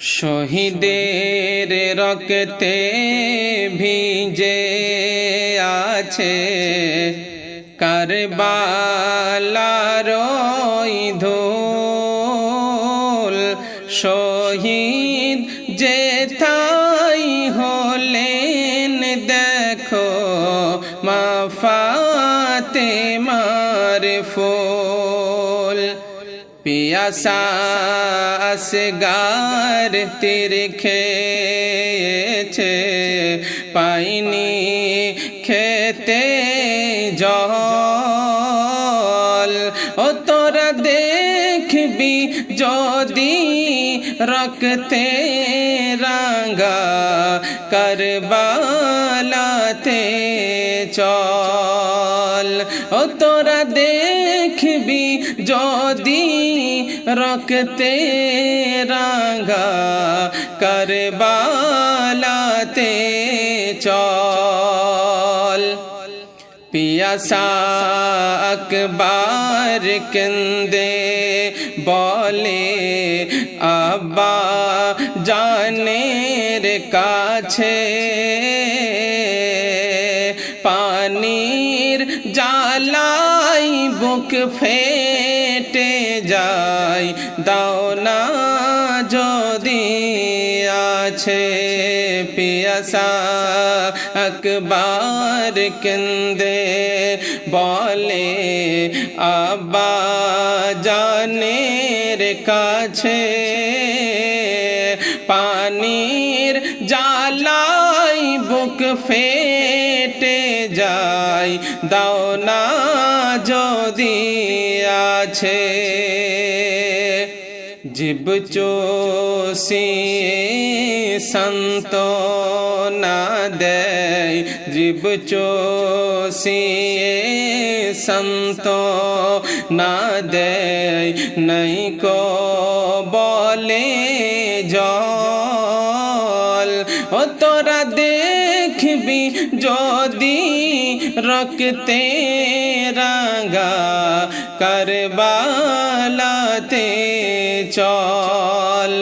শহীদের রক্তে ভিজে আছে কারবালার ওই ধুল। শহীদ যেথায় হলেন দেখো মা ফাতেমার ফুল। পিয়াসা আসগার তীর খেয়েছে পাইনি খেতে জল। ও তোরা দেখবি যদি রক্তে রাঙ্গা কারবালাতে চল। ও তোরা দেখবি যদি রক্তে রাঙ্গা কারবালাতে চল। পিয়াসা আকবার কেন্দে বলে আব্বা জানের কাছে, পানির জ্বালাই বুক ফেটে যায় দাও না যদি আছে। পিয়াসা আকবার কেন্দে বলে আব্বা জানের কাছে, পানির জ্বালাই বুক ফেটে যায় দাও না যদি আছে। জিব চোষিয়ে সান্ত্বনা দেয়, জিব চোষিয়ে সান্ত্বনা দেয়, নাই কো বলে জল। ও তোরা দেখবি যদি রক্তে রাঙ্গা কারবালাতে চল।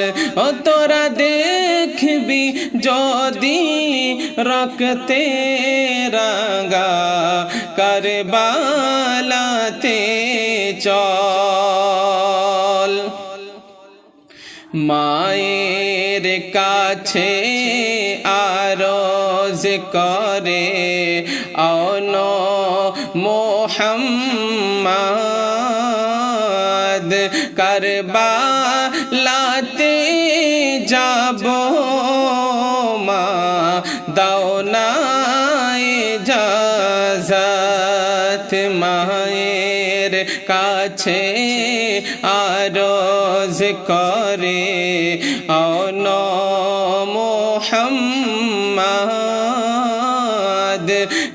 ও তোরা দেখবি যদি রক্তে রাঙ্গা কারবালাতে চল। মায়ের কাছে আরজ করে আন মোহাম্মদ, কারবালাতে যাব মা দাও না ইজাজত। মায়ের কাছে আরজ করে আন মোহাম্মদ,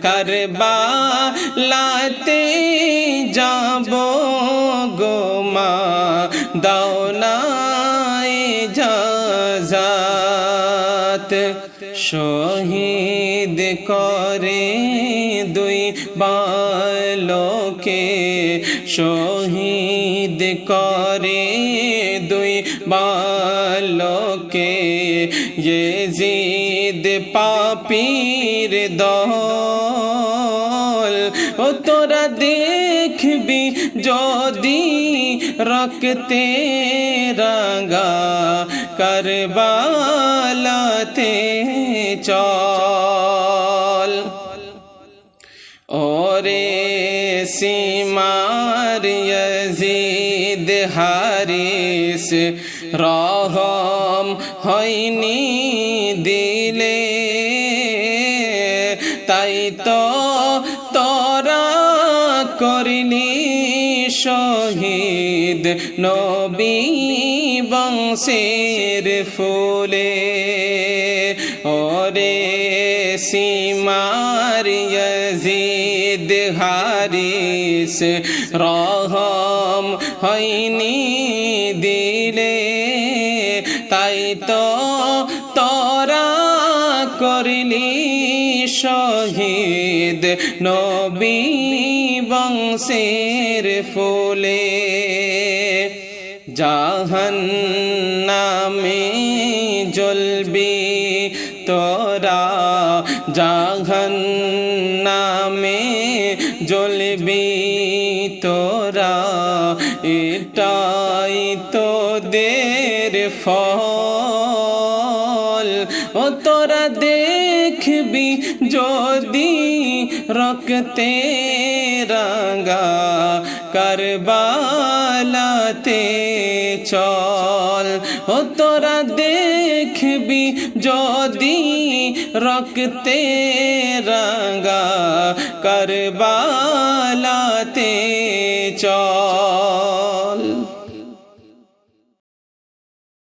কারবালাতে যাব গো মা দাও না ইজাজত। শহীদ করে দুই বালকে, শহীদ করে দুই বালকে, ইয়েজিদ পাপীর দল। ও তোরা দেখবি যদি রক্তে রাঙ্গা কারবালাতে চল। ওরে সীমার ইয়াজিদ হারিস রহম হয়নি দিলে, তাই তো তোরা করলি শহীদ নবী বংশের ফুলে। ওরে সীমার ইয়াজিদ হারিস রহম হয়নি দিলে, তাই তো তোরা করলি শহীদ নবী বংশের ফুলে। জাহান্নামে জ্বলবি তোরা, জাহান্নামে জ্বলবি তোরা, এটাই তোদের ফল। ও তোরা দেখবি যদি রক্তে রাঙা কারবালাতে চল। ও তোরা দেখবি যদি রক্তে রাঙা কারবালাতে চল।